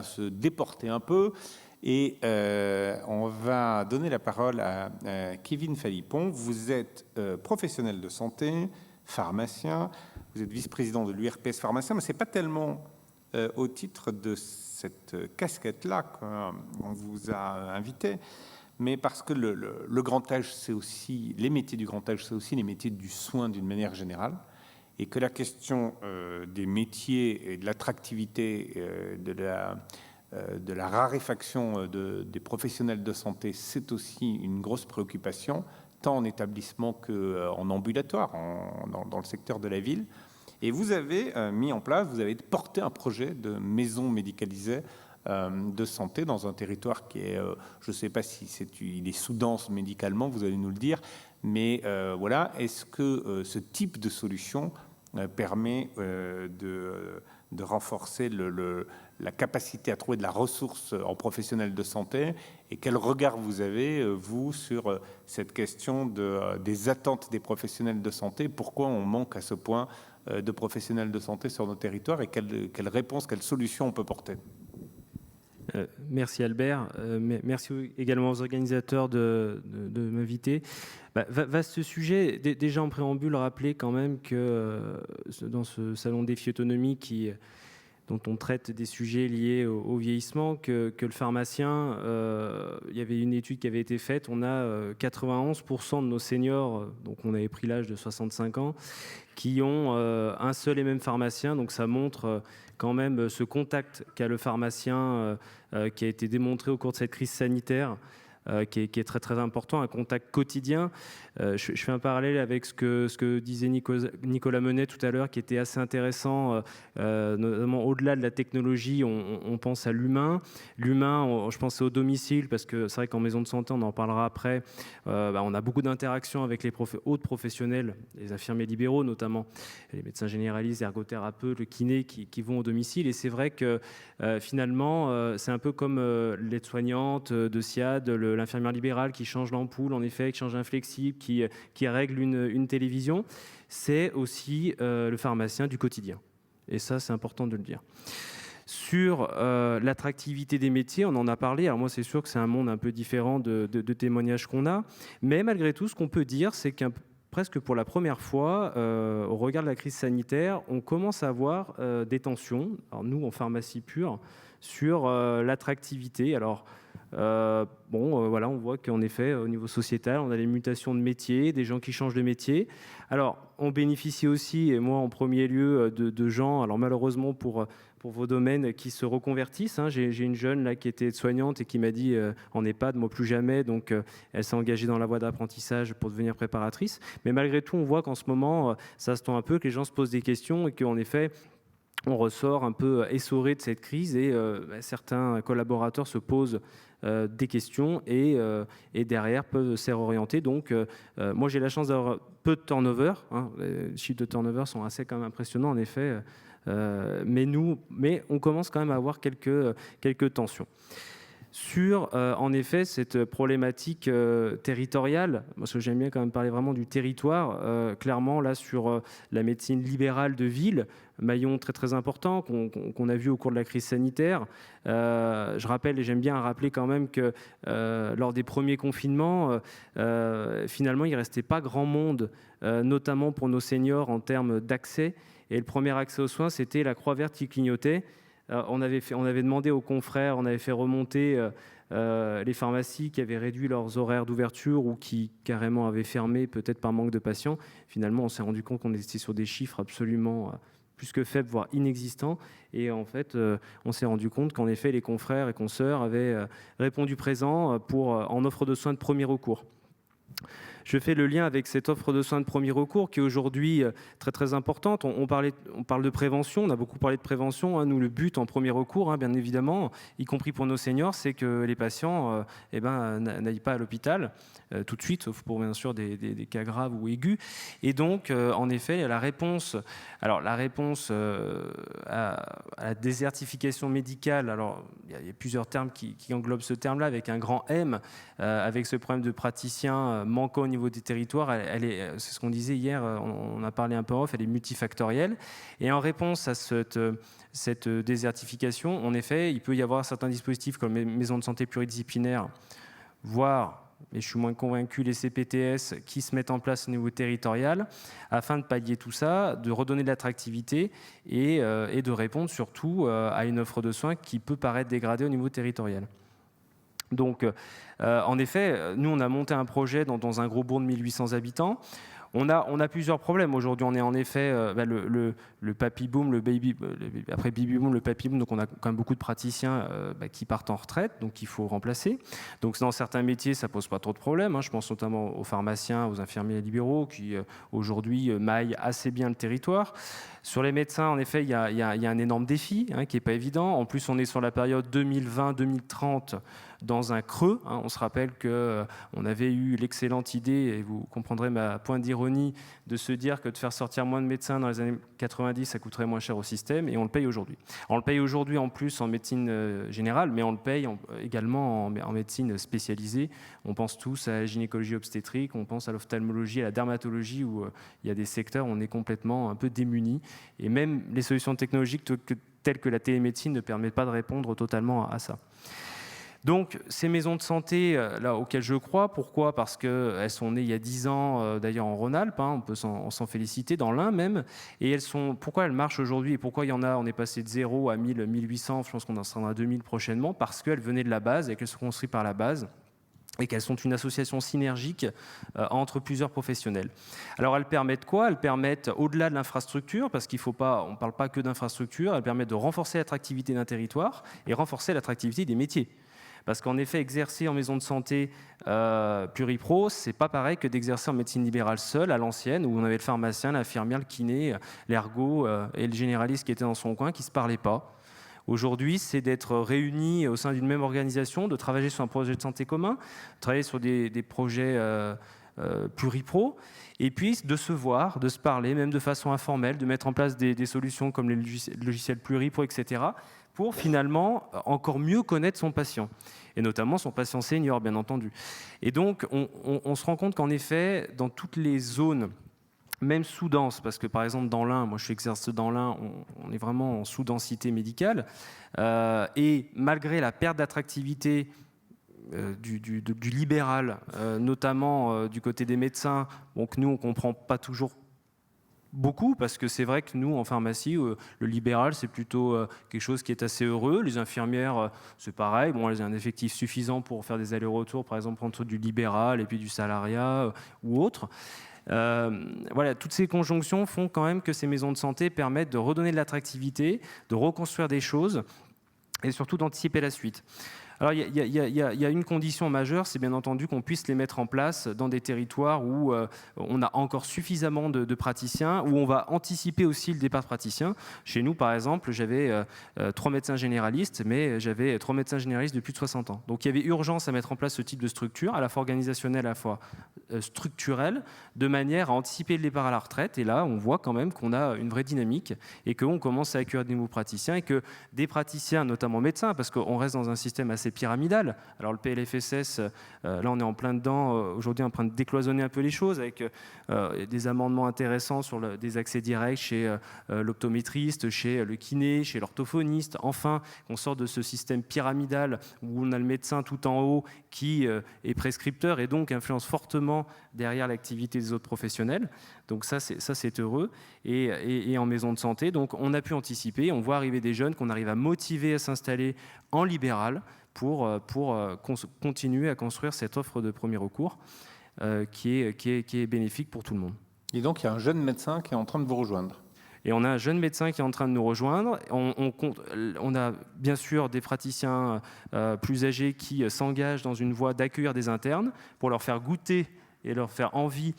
se déporter un peu et on va donner la parole à Kevin Phalippon. Vous êtes professionnel de santé, pharmacien, vous êtes vice-président de l'URPS pharmacien, mais ce n'est pas tellement au titre de cette casquette-là qu'on vous a invité, mais parce que le grand âge, c'est aussi, les métiers du grand âge, c'est aussi les métiers du soin d'une manière générale, et que la question des métiers et de l'attractivité, de la raréfaction des professionnels de santé, c'est aussi une grosse préoccupation, tant en établissement qu'en ambulatoire, dans le secteur de la ville. Et vous avez mis en place, vous avez porté un projet de maison médicalisée de santé dans un territoire qui est, je ne sais pas si il est sous-dense médicalement, vous allez nous le dire, mais voilà, est-ce que ce type de solution permet de renforcer la capacité à trouver de la ressource en professionnels de santé, et quel regard vous avez, vous, sur cette question des attentes des professionnels de santé? Pourquoi on manque à ce point de professionnels de santé sur nos territoires, et quelle réponse, quelle solution on peut porter? Merci Albert, merci également aux organisateurs de m'inviter. Vaste sujet. Déjà en préambule, rappeler quand même que dans ce salon Défi Autonomie dont on traite des sujets liés au vieillissement, que le pharmacien, il y avait une étude qui avait été faite, on a 91% de nos seniors, donc on avait pris l'âge de 65 ans, qui ont un seul et même pharmacien. Donc ça montre quand même ce contact qu'a le pharmacien, qui a été démontré au cours de cette crise sanitaire, qui est très très important, un contact quotidien. Je fais un parallèle avec ce que disait Nicolas Menet tout à l'heure, qui était assez intéressant, notamment au-delà de la technologie, on pense à l'humain. L'humain, je pense au domicile, parce que c'est vrai qu'en maison de santé, on en parlera après, on a beaucoup d'interactions avec les autres professionnels, les infirmiers libéraux notamment, les médecins généralistes, les ergothérapeutes, le kiné qui vont au domicile. Et c'est vrai que finalement, c'est un peu comme l'aide-soignante de SIAD, l'infirmière libérale qui change l'ampoule, en effet, qui change un flexible, qui règle une télévision. C'est aussi le pharmacien du quotidien. Et ça, c'est important de le dire. Sur l'attractivité des métiers, on en a parlé. Alors moi, c'est sûr que c'est un monde un peu différent de témoignages qu'on a. Mais malgré tout, ce qu'on peut dire, c'est presque pour la première fois, au regard de la crise sanitaire, on commence à avoir des tensions, alors nous, en pharmacie pure, sur l'attractivité. Alors, voilà, on voit qu'en effet, au niveau sociétal, on a les mutations de métiers, des gens qui changent de métier. Alors, on bénéficie aussi, et moi en premier lieu, de gens, alors malheureusement pour vos domaines, qui se reconvertissent. J'ai une jeune là qui était soignante et qui m'a dit en EHPAD, moi plus jamais, donc elle s'est engagée dans la voie d'apprentissage pour devenir préparatrice. Mais malgré tout, on voit qu'en ce moment, ça se tend un peu, que les gens se posent des questions et qu'en effet, on ressort un peu essoré de cette crise, et certains collaborateurs se posent des questions et derrière peuvent se réorienter. Donc moi j'ai la chance d'avoir peu de turnover, les chiffres de turnover sont assez quand même impressionnants en effet, mais on commence quand même à avoir quelques tensions. Sur, en effet, cette problématique territoriale, parce que j'aime bien quand même parler vraiment du territoire, clairement, là, sur la médecine libérale de ville, maillon très très important qu'on a vu au cours de la crise sanitaire. Je rappelle, et j'aime bien rappeler quand même que lors des premiers confinements, finalement, il ne restait pas grand monde, notamment pour nos seniors en termes d'accès. Et le premier accès aux soins, c'était la croix verte qui clignotait. On avait demandé aux confrères, on avait fait remonter les pharmacies qui avaient réduit leurs horaires d'ouverture ou qui carrément avaient fermé, peut-être par manque de patients. Finalement, on s'est rendu compte qu'on était sur des chiffres absolument plus que faibles, voire inexistants. Et en fait, on s'est rendu compte qu'en effet, les confrères et consoeurs avaient répondu présent en offre de soins de premier recours. Je fais le lien avec cette offre de soins de premier recours qui est aujourd'hui très très importante. On parle de prévention, on a beaucoup parlé de prévention. Nous, le but en premier recours, bien évidemment, y compris pour nos seniors, c'est que les patients n'aillent pas à l'hôpital tout de suite, sauf pour bien sûr des cas graves ou aigus. Et donc, en effet, la réponse à la désertification médicale, alors il y a plusieurs termes qui englobent ce terme-là, avec un grand M, avec ce problème de praticiens manquant au niveau niveau des territoires, c'est ce qu'on disait hier, on a parlé un peu en off, elle est multifactorielle. Et en réponse à cette désertification, en effet, il peut y avoir certains dispositifs comme les maisons de santé pluridisciplinaires, voire, et je suis moins convaincu, les CPTS qui se mettent en place au niveau territorial afin de pallier tout ça, de redonner de l'attractivité et de répondre surtout à une offre de soins qui peut paraître dégradée au niveau territorial. Donc, en effet, nous, on a monté un projet dans un gros bourg de 1800 habitants. On a plusieurs problèmes. Aujourd'hui, on est en effet le papy boom, après baby boom, le papy boom. Donc, on a quand même beaucoup de praticiens qui partent en retraite, donc qu'il faut remplacer. Donc, dans certains métiers, ça pose pas trop de problèmes. Je pense notamment aux pharmaciens, aux infirmiers libéraux qui aujourd'hui maillent assez bien le territoire. Sur les médecins, en effet, il y a un énorme défi qui n'est pas évident. En plus, on est sur la période 2020-2030 dans un creux. On se rappelle qu'on avait eu l'excellente idée, et vous comprendrez ma pointe d'ironie, de se dire que de faire sortir moins de médecins dans les années 90, ça coûterait moins cher au système, et on le paye aujourd'hui. On le paye aujourd'hui en plus en médecine générale, mais on le paye également en médecine spécialisée. On pense tous à la gynécologie obstétrique, on pense à l'ophtalmologie, à la dermatologie, où il y a des secteurs où on est complètement un peu démunis. Et même les solutions technologiques telles que la télémédecine ne permettent pas de répondre totalement à ça. Donc, ces maisons de santé là, auxquelles je crois, pourquoi ? Parce qu'elles sont nées il y a 10 ans, d'ailleurs en Rhône-Alpes, on peut s'en féliciter, dans l'Ain même. Et pourquoi elles marchent aujourd'hui et pourquoi il y en a, on est passé de 0 à 1000, 1800, je pense qu'on en sera à 2000 prochainement, parce qu'elles venaient de la base et qu'elles sont construites par la base et qu'elles sont une association synergique entre plusieurs professionnels. Alors elles permettent quoi ? Elles permettent, au-delà de l'infrastructure, parce on ne parle pas que d'infrastructure, elles permettent de renforcer l'attractivité d'un territoire et renforcer l'attractivité des métiers. Parce qu'en effet, exercer en maison de santé pluripro, c'est pas pareil que d'exercer en médecine libérale seul, à l'ancienne, où on avait le pharmacien, l'infirmière, le kiné, l'ergo et le généraliste qui étaient dans son coin, qui ne se parlaient pas. Aujourd'hui, c'est d'être réunis au sein d'une même organisation, de travailler sur un projet de santé commun, de travailler sur des projets pluripro, et puis de se voir, de se parler, même de façon informelle, de mettre en place des solutions comme les logiciels pluripro, etc., pour finalement encore mieux connaître son patient, et notamment son patient senior, bien entendu. Et donc, on se rend compte qu'en effet, dans toutes les zones, même sous-denses, parce que par exemple dans l'Ain, moi je exerce dans l'Ain, on est vraiment en sous-densité médicale, et malgré la perte d'attractivité du libéral, notamment du côté des médecins, donc nous on ne comprend pas toujours beaucoup, parce que c'est vrai que nous, en pharmacie, le libéral, c'est plutôt quelque chose qui est assez heureux. Les infirmières, c'est pareil. Bon, elles ont un effectif suffisant pour faire des allers-retours, par exemple, entre du libéral et puis du salariat ou autre. Voilà, toutes ces conjonctions font quand même que ces maisons de santé permettent de redonner de l'attractivité, de reconstruire des choses et surtout d'anticiper la suite. Alors, il y a une condition majeure, c'est bien entendu qu'on puisse les mettre en place dans des territoires où on a encore suffisamment de praticiens, où on va anticiper aussi le départ de praticiens. Chez nous, par exemple, j'avais 3 médecins généralistes, mais j'avais 3 médecins généralistes de plus de 60 ans. Donc, il y avait urgence à mettre en place ce type de structure, à la fois organisationnelle, à la fois structurelle, de manière à anticiper le départ à la retraite. Et là, on voit quand même qu'on a une vraie dynamique et qu'on commence à accueillir des nouveaux praticiens et que des praticiens, notamment médecins, parce qu'on reste dans un système assez pyramidal. Alors le PLFSS, là on est en plein dedans, aujourd'hui en train de décloisonner un peu les choses avec des amendements intéressants sur des accès directs chez l'optométriste, chez le kiné, chez l'orthophoniste. Enfin, on sort de ce système pyramidal où on a le médecin tout en haut qui est prescripteur et donc influence fortement derrière l'activité des autres professionnels. Donc ça c'est heureux. Et en maison de santé, donc on a pu anticiper, on voit arriver des jeunes qu'on arrive à motiver à s'installer en libéral pour continuer à construire cette offre de premier recours qui est bénéfique pour tout le monde. Et donc, il y a un jeune médecin qui est en train de vous rejoindre. Et on a un jeune médecin qui est en train de nous rejoindre. On a bien sûr des praticiens plus âgés qui s'engagent dans une voie d'accueillir des internes pour leur faire goûter et leur faire envie,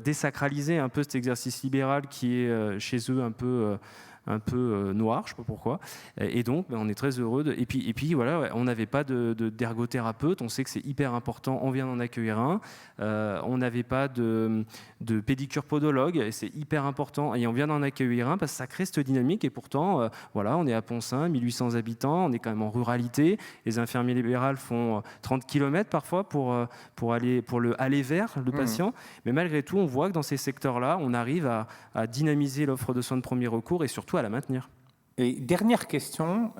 désacraliser un peu cet exercice libéral qui est chez eux un peu noir, je ne sais pas pourquoi. Et donc, on est très heureux. Et puis voilà, on n'avait pas d'ergothérapeute. On sait que c'est hyper important. On vient d'en accueillir un. On n'avait pas de pédicure podologue. Et c'est hyper important. Et on vient d'en accueillir un parce que ça crée cette dynamique. Et pourtant, voilà, on est à Pont-Saint, 1800 habitants. On est quand même en ruralité. Les infirmiers libérales font 30 km parfois pour aller vers le patient. Mais malgré tout, on voit que dans ces secteurs-là, on arrive à dynamiser l'offre de soins de premier recours et surtout à la maintenir. Et dernière question,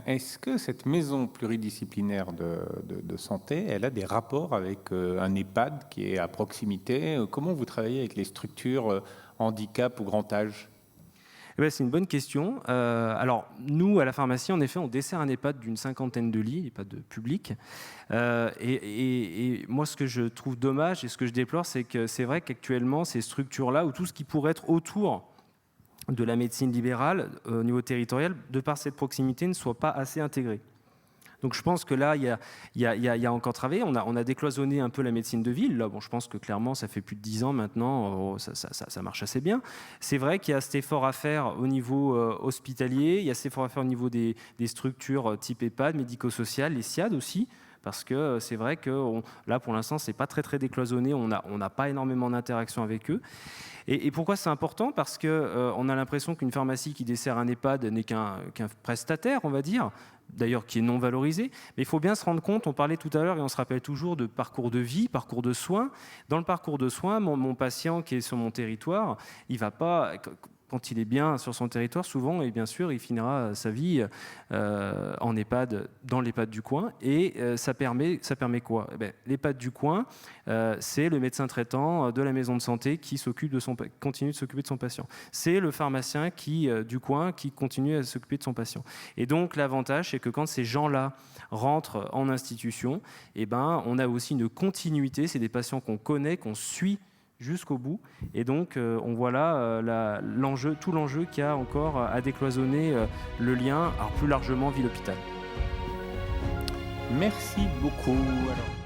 est-ce que cette maison pluridisciplinaire de santé, elle a des rapports avec un EHPAD qui est à proximité? Comment vous travaillez avec les structures handicap ou grand âge? C'est une bonne question. Alors, nous, à la pharmacie, en effet, on dessert un EHPAD d'une 50aine de lits, EHPAD public. Et moi, ce que je trouve dommage et ce que je déplore, c'est que c'est vrai qu'actuellement, ces structures-là, ou tout ce qui pourrait être autour de la médecine libérale au niveau territorial, de par cette proximité, ne soit pas assez intégré. Donc je pense que là, il y a encore travaillé. On a décloisonné un peu la médecine de ville. Là, je pense que clairement, ça fait plus de 10 ans maintenant, ça marche assez bien. C'est vrai qu'il y a cet effort à faire au niveau hospitalier, il y a cet effort à faire au niveau des structures type EHPAD, médico-social, les SIAD aussi, parce que c'est vrai que là, pour l'instant, c'est pas très, très décloisonné. On n'a pas énormément d'interaction avec eux. Et pourquoi c'est important? Parce qu'on a l'impression qu'une pharmacie qui dessert un EHPAD n'est qu'un prestataire, on va dire, d'ailleurs qui est non valorisé. Mais il faut bien se rendre compte, on parlait tout à l'heure et on se rappelle toujours de parcours de vie, parcours de soins. Dans le parcours de soins, mon patient qui est sur mon territoire, il ne va pas... Quand il est bien sur son territoire, souvent, et bien sûr, il finira sa vie en EHPAD, dans l'EHPAD du coin. Et ça permet quoi? L'EHPAD du coin, c'est le médecin traitant de la maison de santé qui continue de s'occuper de son patient. C'est le pharmacien du coin qui continue à s'occuper de son patient. Et donc, l'avantage, c'est que quand ces gens-là rentrent en institution, on a aussi une continuité. C'est des patients qu'on connaît, qu'on suit jusqu'au bout. Et donc, on voit là tout l'enjeu qu'il y a encore à décloisonner le lien, alors plus largement ville-hôpital. Merci beaucoup. Alors...